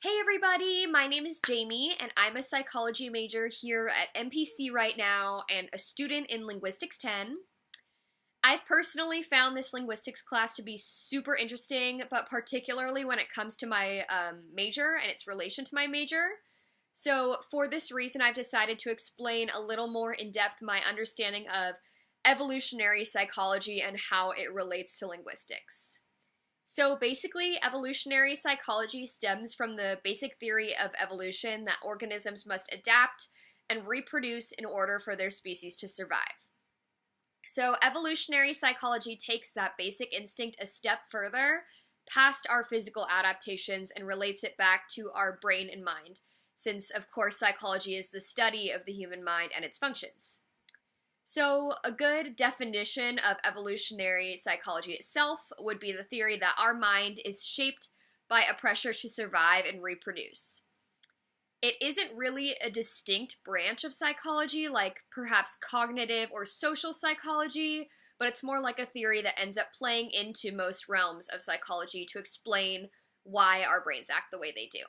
Hey everybody, my name is Jamie and I'm a psychology major here at MPC right now and a student in Linguistics 10. I've personally found this linguistics class to be super interesting, but particularly when it comes to my major and its relation to my major. So for this reason, I've decided to explain a little more in depth my understanding of evolutionary psychology and how it relates to linguistics. So basically, evolutionary psychology stems from the basic theory of evolution that organisms must adapt and reproduce in order for their species to survive. So evolutionary psychology takes that basic instinct a step further past our physical adaptations and relates it back to our brain and mind, since of course psychology is the study of the human mind and its functions. So, a good definition of evolutionary psychology itself would be the theory that our mind is shaped by a pressure to survive and reproduce. It isn't really a distinct branch of psychology like perhaps cognitive or social psychology, but it's more like a theory that ends up playing into most realms of psychology to explain why our brains act the way they do.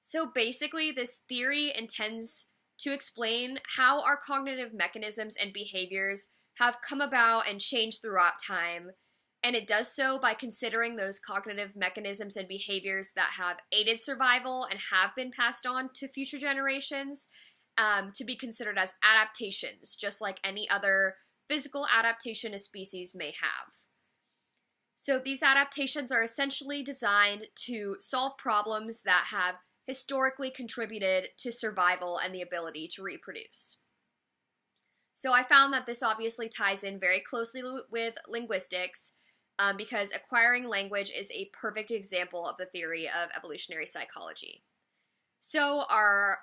So basically, this theory intends to explain how our cognitive mechanisms and behaviors have come about and changed throughout time, and it does so by considering those cognitive mechanisms and behaviors that have aided survival and have been passed on to future generations to be considered as adaptations, just like any other physical adaptation a species may have. So these adaptations are essentially designed to solve problems that have historically contributed to survival and the ability to reproduce. So I found that this obviously ties in very closely with linguistics because acquiring language is a perfect example of the theory of evolutionary psychology. So our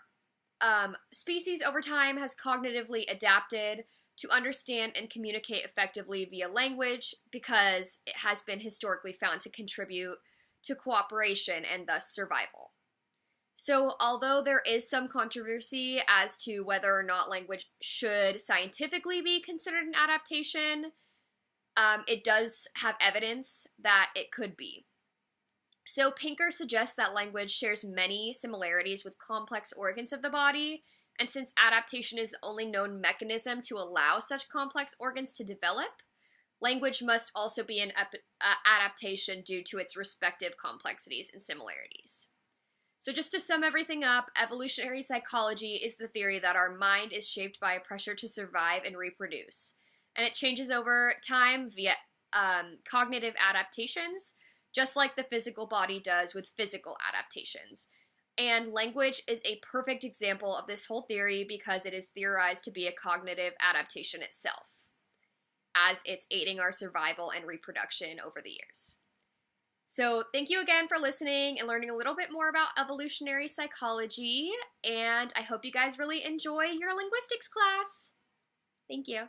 species over time has cognitively adapted to understand and communicate effectively via language because it has been historically found to contribute to cooperation and thus survival. So, although there is some controversy as to whether or not language should scientifically be considered an adaptation, it does have evidence that it could be. So, Pinker suggests that language shares many similarities with complex organs of the body, and since adaptation is the only known mechanism to allow such complex organs to develop, language must also be an adaptation due to its respective complexities and similarities. So just to sum everything up, evolutionary psychology is the theory that our mind is shaped by a pressure to survive and reproduce. And it changes over time via cognitive adaptations, just like the physical body does with physical adaptations. And language is a perfect example of this whole theory because it is theorized to be a cognitive adaptation itself, as it's aiding our survival and reproduction over the years. So thank you again for listening and learning a little bit more about evolutionary psychology, and I hope you guys really enjoy your linguistics class. Thank you.